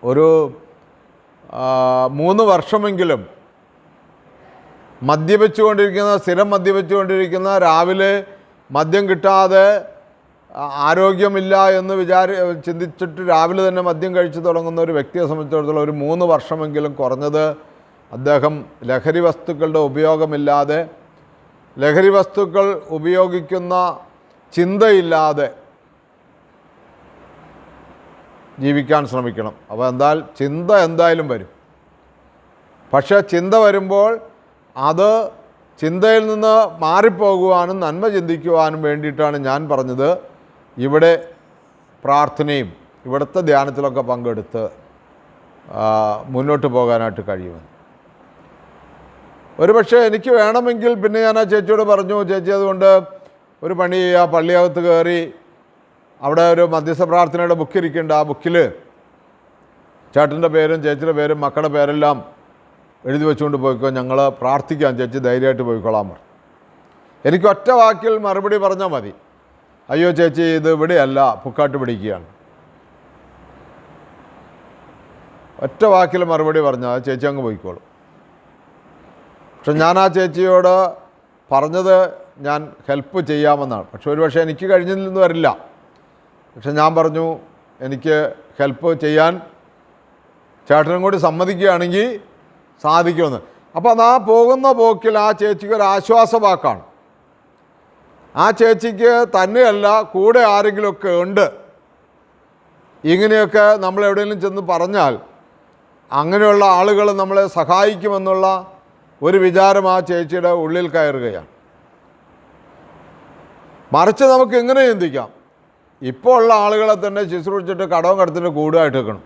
ഒരു 3 വർഷമെങ്കിലും സ്ഥിരം മദ്യപിച്ചുകൊണ്ടിരിക്കുന്ന, രാവിലെ മദ്യം കിട്ടാതെ ആരോഗ്യമില്ല എന്ന് ചിന്തിച്ചിട്ട് രാവിലെ തന്നെ മദ്യം കഴിച്ചു തുടങ്ങുന്ന ഒരു വ്യക്തിയെ സംബന്ധിച്ചിടത്തോളം ഒരു 3 വർഷമെങ്കിലും കുറഞ്ഞത് അദ്ദേഹം ലഹരി വസ്തുക്കളുടെ ഉപയോഗമില്ലാതെ, ലഹരി വസ്തുക്കൾ ഉപയോഗിക്കുന്ന ചിന്തയില്ലാതെ ജീവിക്കാൻ ശ്രമിക്കണം. അപ്പോൾ ചിന്ത എന്തായാലും വരും. പക്ഷേ ചിന്ത വരുമ്പോൾ അത് ചിന്തയിൽ നിന്ന് മാറിപ്പോകുവാനും നന്മ ചിന്തിക്കുവാനും വേണ്ടിയിട്ടാണ് ഞാൻ പറഞ്ഞത് ഇവിടെ പ്രാർത്ഥനയും ഇവിടുത്തെ ധ്യാനത്തിലൊക്കെ പങ്കെടുത്ത് മുന്നോട്ട് പോകാനായിട്ട് കഴിയുമെന്ന്. പക്ഷേ എനിക്ക് വേണമെങ്കിൽ പിന്നെ ഞാൻ ആ ചേച്ചിയോട് പറഞ്ഞു, ചേച്ചി അതുകൊണ്ട് ഒരു പണി ചെയ്യുക, പള്ളിയകത്ത് കയറി അവിടെ ഒരു മധ്യസ്ഥ പ്രാർത്ഥനയുടെ ബുക്ക് ഇരിക്കുന്നുണ്ട്, ആ ബുക്കിൽ ചേട്ടൻ്റെ പേരും ചേച്ചിയുടെ പേരും മക്കളുടെ പേരെല്ലാം എഴുതി വെച്ചുകൊണ്ട് പോയിക്കോ, ഞങ്ങൾ പ്രാർത്ഥിക്കാം, ചേച്ചി ധൈര്യമായിട്ട് പോയിക്കോളാൻ പറഞ്ഞു. എനിക്ക് ഒറ്റ വാക്കിൽ മറുപടി പറഞ്ഞാൽ മതി, അയ്യോ ചേച്ചി ഇത് ഇവിടെയല്ല, പുക്കാട്ട് പിടിക്കുകയാണ്. ഒറ്റ വാക്കിൽ മറുപടി പറഞ്ഞാൽ ചേച്ചി അങ്ങ് പോയിക്കോളും. പക്ഷെ ഞാൻ ആ ചേച്ചിയോട് പറഞ്ഞത് ഞാൻ ഹെൽപ്പ് ചെയ്യാമെന്നാണ്. പക്ഷെ എനിക്ക് കഴിഞ്ഞതിൽ നിന്ന് വരില്ല. പക്ഷെ ഞാൻ പറഞ്ഞു എനിക്ക് ഹെൽപ്പ് ചെയ്യാൻ ചേട്ടനും കൂടി സമ്മതിക്കുകയാണെങ്കിൽ സാധിക്കുമെന്ന്. അപ്പോൾ അത് ആ പോകുന്ന പോക്കിൽ ആ ചേച്ചിക്ക് ഒരു ആശ്വാസവാക്കാണ്. ആ ചേച്ചിക്ക് തന്നെയല്ല, കൂടെ ആരെങ്കിലുമൊക്കെ ഉണ്ട്, ഇങ്ങനെയൊക്കെ നമ്മൾ എവിടെയെങ്കിലും ചെന്ന് പറഞ്ഞാൽ അങ്ങനെയുള്ള ആളുകൾ നമ്മളെ സഹായിക്കുമെന്നുള്ള ഒരു വിചാരം ആ ചേച്ചിയുടെ ഉള്ളിൽ കയറുകയാണ്. മറിച്ച് നമുക്ക് ഇങ്ങനെ ചിന്തിക്കാം, ഇപ്പോൾ ഉള്ള ആളുകളെ തന്നെ ശുശ്രൂഷിച്ചിട്ട് കടവും കടത്തിൻ്റെ കൂടുമായിട്ട് വെക്കണം.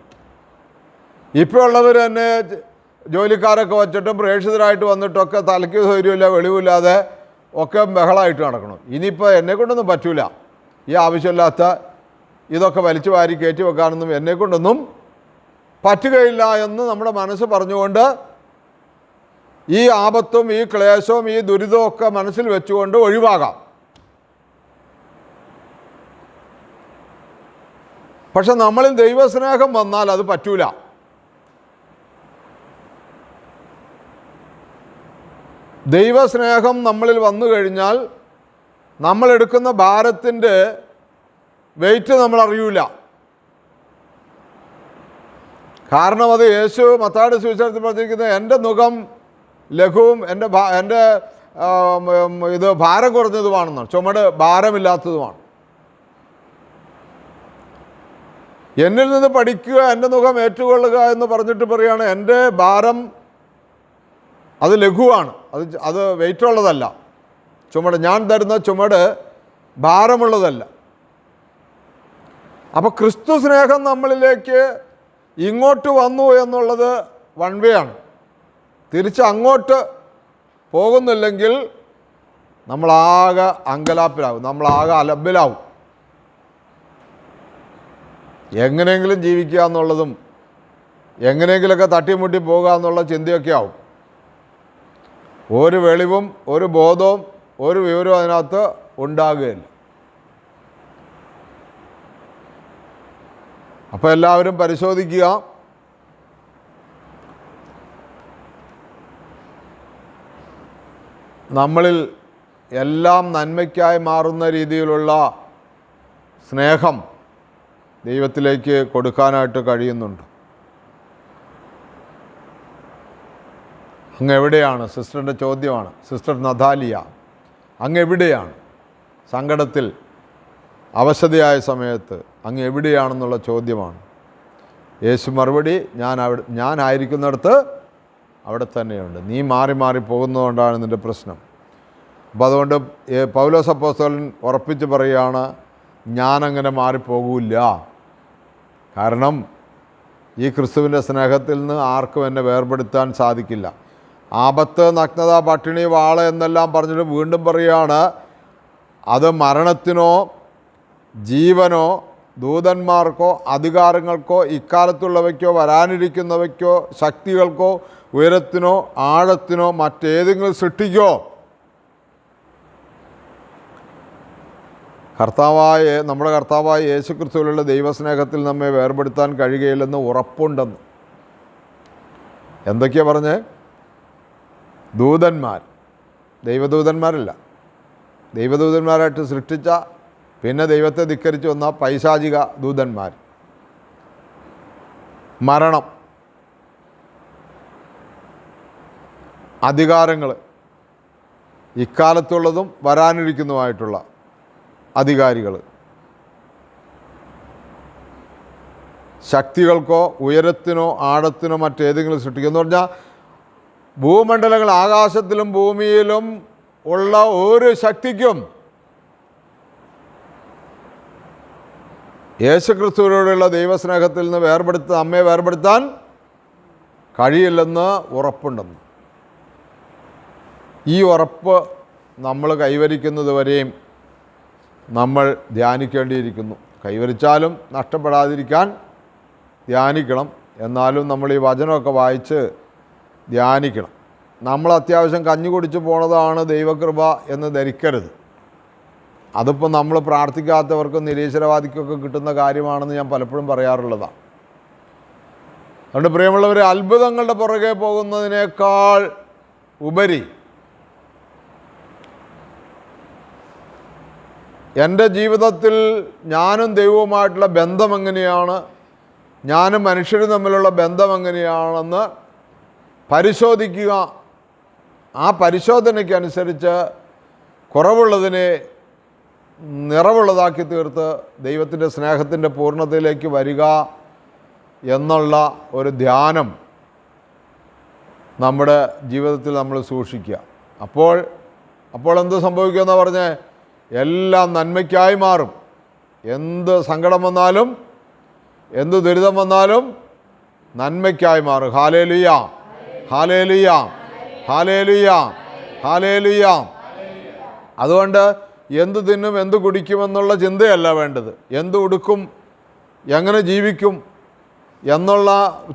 ഇപ്പോൾ ഉള്ളവർ തന്നെ ജോലിക്കാരൊക്കെ വച്ചിട്ടും പ്രേക്ഷിതരായിട്ട് വന്നിട്ടൊക്കെ തലയ്ക്ക് സൗകര്യമില്ല, വെളിവില്ലാതെ ഒക്കെ ബഹളമായിട്ട് നടക്കണം. ഇനിയിപ്പോൾ എന്നെക്കൊണ്ടൊന്നും പറ്റൂല, ഈ ആവശ്യമില്ലാത്ത ഇതൊക്കെ വലിച്ചു വാരി കയറ്റി വെക്കാനൊന്നും എന്നെക്കൊണ്ടൊന്നും പറ്റുകയില്ല എന്ന് നമ്മുടെ മനസ്സ് പറഞ്ഞുകൊണ്ട് ഈ ആപത്തും ഈ ക്ലേശവും ഈ ദുരിതവും ഒക്കെ മനസ്സിൽ വെച്ചുകൊണ്ട് ഒഴിവാകാം. പക്ഷെ നമ്മളിൽ ദൈവസ്നേഹം വന്നാൽ അത് പറ്റൂല. ദൈവസ്നേഹം നമ്മളിൽ വന്നു കഴിഞ്ഞാൽ നമ്മളെടുക്കുന്ന ഭാരത്തിൻ്റെ വെയിറ്റ് നമ്മൾ അറിയൂല. കാരണം അത് യേശു മത്തായിയുടെ സുവിശേഷത്തിൽ പറഞ്ഞിരിക്കുന്നത് എൻ്റെ നുകം ലഘുവും എൻ്റെ ഇത് ഭാരം കുറഞ്ഞതുമാണെന്നാണ്, ചുമട് ഭാരമില്ലാത്തതുമാണ്. എന്നിൽ നിന്ന് പഠിക്കുക, എൻ്റെ നുകം ഏറ്റുകൊള്ളുക എന്ന് പറഞ്ഞിട്ട് പറയുകയാണ് എൻ്റെ ഭാരം അത് ലഘുവാണ്, അത് വെയിറ്റുള്ളതല്ല. ചുമട്, ഞാൻ തരുന്ന ചുമട് ഭാരമുള്ളതല്ല. അപ്പോൾ ക്രിസ്തു സ്നേഹം നമ്മളിലേക്ക് ഇങ്ങോട്ട് വന്നു എന്നുള്ളത് വൺ വേ ആണ്. തിരിച്ച് അങ്ങോട്ട് പോകുന്നില്ലെങ്കിൽ നമ്മളാകെ അങ്കലാപ്പിലാവും, നമ്മളാകെ അലബിലാവും. എങ്ങനെയെങ്കിലും ജീവിക്കുക എന്നുള്ളതും എങ്ങനെയെങ്കിലുമൊക്കെ തട്ടിമുട്ടി പോകുക എന്നുള്ള ചിന്തയൊക്കെ ആവും. ഒരു വെളിവും ഒരു ബോധവും ഒരു വിവരവും അതിനകത്ത് ഉണ്ടാകുകയില്ല. അപ്പോൾ എല്ലാവരും പരിശോധിക്കുക, നമ്മളിൽ എല്ലാം നന്മയ്ക്കായി മാറുന്ന രീതിയിലുള്ള സ്നേഹം ദൈവത്തിലേക്ക് കൊടുക്കാനായിട്ട് കഴിയുന്നുണ്ട്. അങ്ങ് എവിടെയാണ്? സിസ്റ്ററിൻ്റെ ചോദ്യമാണ്. സിസ്റ്റർ നഥാലിയ, അങ്ങ് എവിടെയാണ്? സങ്കടത്തിൽ അവശതയായ സമയത്ത് അങ്ങ് എവിടെയാണെന്നുള്ള ചോദ്യമാണ്. യേശു മറുപടി, ഞാനായിരിക്കുന്നിടത്ത് അവിടെ തന്നെയുണ്ട്. നീ മാറി മാറി പോകുന്നതുകൊണ്ടാണ് നിൻ്റെ പ്രശ്നം. അപ്പോൾ അതുകൊണ്ട് പൗലോസ് അപ്പോസ്തലൻ ഉറപ്പിച്ച് പറയുകയാണ്, ഞാനങ്ങനെ മാറിപ്പോകില്ല. കാരണം ഈ ക്രിസ്തുവിൻ്റെ സ്നേഹത്തിൽ നിന്ന് ആർക്കും എന്നെ വേർപെടുത്താൻ സാധിക്കില്ല. ആപത്ത്, നഗ്നത, പട്ടിണി, വാള് എന്നെല്ലാം പറഞ്ഞിട്ട് വീണ്ടും പറയുകയാണ്, അത് മരണത്തിനോ ജീവനോ ദൂതന്മാർക്കോ അധികാരങ്ങൾക്കോ ഇക്കാലത്തുള്ളവയ്ക്കോ വരാനിരിക്കുന്നവയ്ക്കോ ശക്തികൾക്കോ ഉയരത്തിനോ ആഴത്തിനോ മറ്റേതെങ്കിലും സൃഷ്ടിക്കോ നമ്മുടെ കർത്താവായ യേശു ക്രിസ്തുവിലുള്ള ദൈവസ്നേഹത്തിൽ നമ്മെ വേർപെടുത്താൻ കഴിയുകയില്ലെന്ന് ഉറപ്പുണ്ടെന്ന്. എന്തൊക്കെയാണ് പറഞ്ഞേ? ദൂതന്മാർ, ദൈവദൂതന്മാരല്ല, ദൈവദൂതന്മാരായിട്ട് സൃഷ്ടിച്ച പിന്നെ ദൈവത്തെ ധിക്കരിച്ചു വന്ന പൈശാചിക ദൂതന്മാർ, മരണം, അധികാരങ്ങൾ, ഇക്കാലത്തുള്ളതും വരാനിരിക്കുന്നതുമായിട്ടുള്ള അധികാരികൾ, ശക്തികൾക്കോ ഉയരത്തിനോ ആഴത്തിനോ മറ്റേതെങ്കിലും സൃഷ്ടിക്കുക എന്ന് പറഞ്ഞാൽ ഭൂമണ്ഡലങ്ങൾ, ആകാശത്തിലും ഭൂമിയിലും ഉള്ള ഒരു ശക്തിക്കും യേശുക്രിസ്തുവിനോടുള്ള ദൈവസ്നേഹത്തിൽ നിന്ന് നമ്മെ വേർപെടുത്താൻ കഴിയില്ലെന്ന് ഉറപ്പുണ്ടെന്ന്. ഈ ഉറപ്പ് നമ്മൾ കൈവരിക്കുന്നത് വരെയും നമ്മൾ ധ്യാനിക്കേണ്ടിയിരിക്കുന്നു. കൈവരിച്ചാലും നഷ്ടപ്പെടാതിരിക്കാൻ ധ്യാനിക്കണം. എന്നാലും നമ്മൾ ഈ വചനമൊക്കെ വായിച്ച് ധ്യാനിക്കണം. നമ്മൾ അത്യാവശ്യം കഞ്ഞി കുടിച്ച് പോണതാണ് ദൈവകൃപ എന്ന് ധരിക്കരുത്. അതിപ്പോൾ നമ്മൾ പ്രാർത്ഥിക്കാത്തവർക്കും നിരീശ്വരവാദിക്കൊക്കെ കിട്ടുന്ന കാര്യമാണെന്ന് ഞാൻ പലപ്പോഴും പറയാറുള്ളതാണ്. അതുകൊണ്ട് പ്രിയമുള്ളവർ, അത്ഭുതങ്ങളുടെ പുറകെ പോകുന്നതിനേക്കാൾ ഉപരി എൻ്റെ ജീവിതത്തിൽ ഞാനും ദൈവവുമായിട്ടുള്ള ബന്ധം എങ്ങനെയാണ്, ഞാനും മനുഷ്യരും തമ്മിലുള്ള ബന്ധം എങ്ങനെയാണെന്ന് പരിശോധിക്കുക. ആ പരിശോധനയ്ക്കനുസരിച്ച് കുറവുള്ളതിനെ നിറവുള്ളതാക്കി തീർത്ത് ദൈവത്തിൻ്റെ സ്നേഹത്തിൻ്റെ പൂർണ്ണതയിലേക്ക് വരിക എന്നുള്ള ഒരു ധ്യാനം നമ്മുടെ ജീവിതത്തിൽ നമ്മൾ സൂക്ഷിക്കുക. അപ്പോൾ എന്ത് സംഭവിക്കുമെന്നാണ് പറഞ്ഞേ? എല്ലാം നന്മയ്ക്കായി മാറും. എന്ത് സങ്കടം വന്നാലും എന്ത് ദുരിതം വന്നാലും നന്മയ്ക്കായി മാറും. ഹല്ലേലൂയ, ഹല്ലേലൂയ, ഹല്ലേലൂയ, ഹല്ലേലൂയ. അതുകൊണ്ട് എന്ത് തിന്നും എന്ത് കുടിക്കുമെന്നുള്ള ചിന്തയല്ല വേണ്ടത്, എന്ത് ഉടുക്കും എങ്ങനെ ജീവിക്കും എന്നുള്ള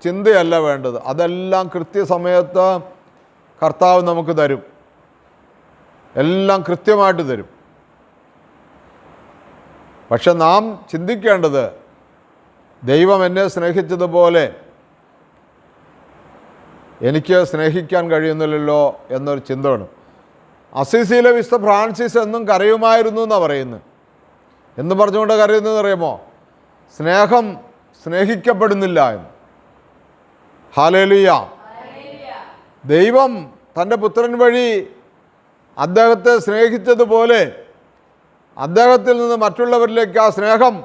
ചിന്തയല്ല വേണ്ടത്. അതെല്ലാം കൃത്യസമയത്ത് കർത്താവ് നമുക്ക് തരും, എല്ലാം കൃത്യമായിട്ട് തരും. പക്ഷെ നാം ചിന്തിക്കേണ്ടത്, ദൈവം എന്നെ സ്നേഹിച്ചതുപോലെ എനിക്ക് സ്നേഹിക്കാൻ കഴിയുന്നില്ലല്ലോ എന്നൊരു ചിന്ത വേണം. അസീസിയിലെ വിശുദ്ധ ഫ്രാൻസിസ് എന്നും കരയുമായിരുന്നു എന്നാണ് പറയുന്നത്. എന്ന് പറഞ്ഞുകൊണ്ട് കരയുന്നതെന്ന് അറിയുമോ? സ്നേഹം സ്നേഹിക്കപ്പെടുന്നില്ല എന്ന്. ഹല്ലേലൂയ. ദൈവം തൻ്റെ പുത്രൻ വഴി അദ്ദേഹത്തെ സ്നേഹിച്ചതുപോലെ അദ്ദേഹത്തിൽ നിന്ന് മറ്റുള്ളവരിലേക്ക് ആ സ്നേഹം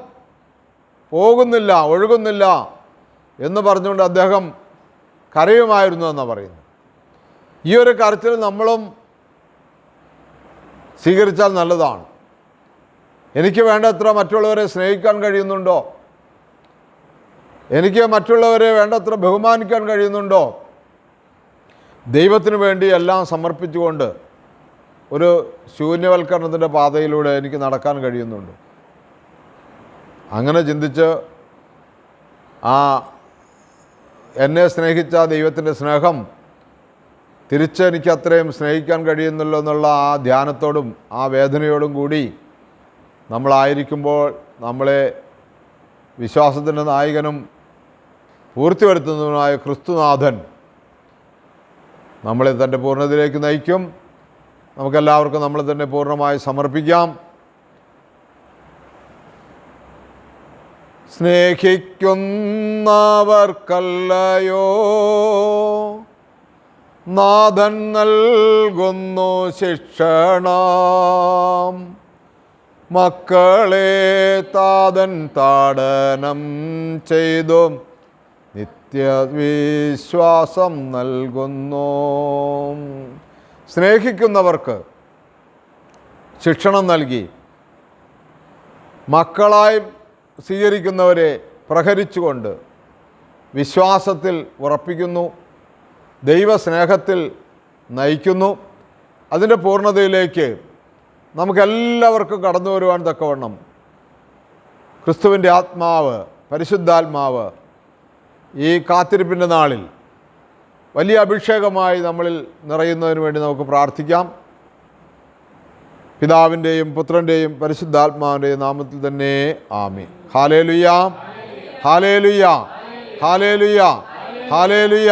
പോകുന്നില്ല, ഒഴുകുന്നില്ല എന്ന് പറഞ്ഞുകൊണ്ട് അദ്ദേഹം കരയുമായിരുന്നു എന്നാണ് പറയുന്നത്. ഈ ഒരു കരച്ചിൽ നമ്മളും സ്വീകരിച്ചാൽ നല്ലതാണ്. എനിക്ക് വേണ്ടത്ര മറ്റുള്ളവരെ സ്നേഹിക്കാൻ കഴിയുന്നുണ്ടോ? എനിക്ക് മറ്റുള്ളവരെ വേണ്ടത്ര ബഹുമാനിക്കാൻ കഴിയുന്നുണ്ടോ? ദൈവത്തിന് വേണ്ടി എല്ലാം സമർപ്പിച്ചുകൊണ്ട് ഒരു ശൂന്യവൽക്കരണത്തിൻ്റെ പാതയിലൂടെ എനിക്ക് നടക്കാൻ കഴിയുന്നുണ്ട്? അങ്ങനെ ചിന്തിച്ച് എന്നെ സ്നേഹിച്ച ദൈവത്തിൻ്റെ സ്നേഹം തിരിച്ച് എനിക്ക് അത്രയും സ്നേഹിക്കാൻ കഴിയുന്നല്ലോ എന്നുള്ള ആ ധ്യാനത്തോടും ആ വേദനയോടും കൂടി നമ്മളായിരിക്കുമ്പോൾ നമ്മളെ വിശ്വാസത്തിൻ്റെ നായകനും പൂർത്തി വരുത്തുന്നതിനായ ക്രിസ്തുനാഥൻ നമ്മളെ തൻ്റെ പൂർണ്ണതയിലേക്ക് നയിക്കും. നമുക്കെല്ലാവർക്കും നമ്മളെ തന്നെ പൂർണ്ണമായി സമർപ്പിക്കാം. സ്നേഹിക്കുന്നവർക്കല്ലയോ നാഥൻ നൽകുന്നു ശിക്ഷണം, മക്കളെ താതൻ താടനം ചെയ്തു നിത്യവിശ്വാസം നൽകുന്നു. സ്നേഹിക്കുന്നവർക്ക് ശിക്ഷണം നൽകി മക്കളായി സ്വീകരിക്കുന്നവരെ പ്രഹരിച്ചുകൊണ്ട് വിശ്വാസത്തിൽ ഉറപ്പിക്കുന്നു, ദൈവസ്നേഹത്തിൽ നയിക്കുന്നു. അതിൻ്റെ പൂർണ്ണതയിലേക്ക് നമുക്കെല്ലാവർക്കും കടന്നു വരുവാൻ തക്കവണ്ണം ക്രിസ്തുവിൻ്റെ ആത്മാവ്, പരിശുദ്ധാത്മാവ് ഈ കാത്തിരിപ്പിൻ്റെ നാളിൽ വലിയ അഭിഷേകമായി നമ്മളിൽ നിറയുന്നതിന് വേണ്ടി നമുക്ക് പ്രാർത്ഥിക്കാം. പിതാവിൻ്റെയും പുത്രൻ്റെയും പരിശുദ്ധാത്മാവിൻ്റെയും നാമത്തിൽ തന്നെ ആമേൻ. ഹല്ലേലൂയ, ഹല്ലേലൂയ, ഹല്ലേലൂയ, ഹല്ലേലൂയ.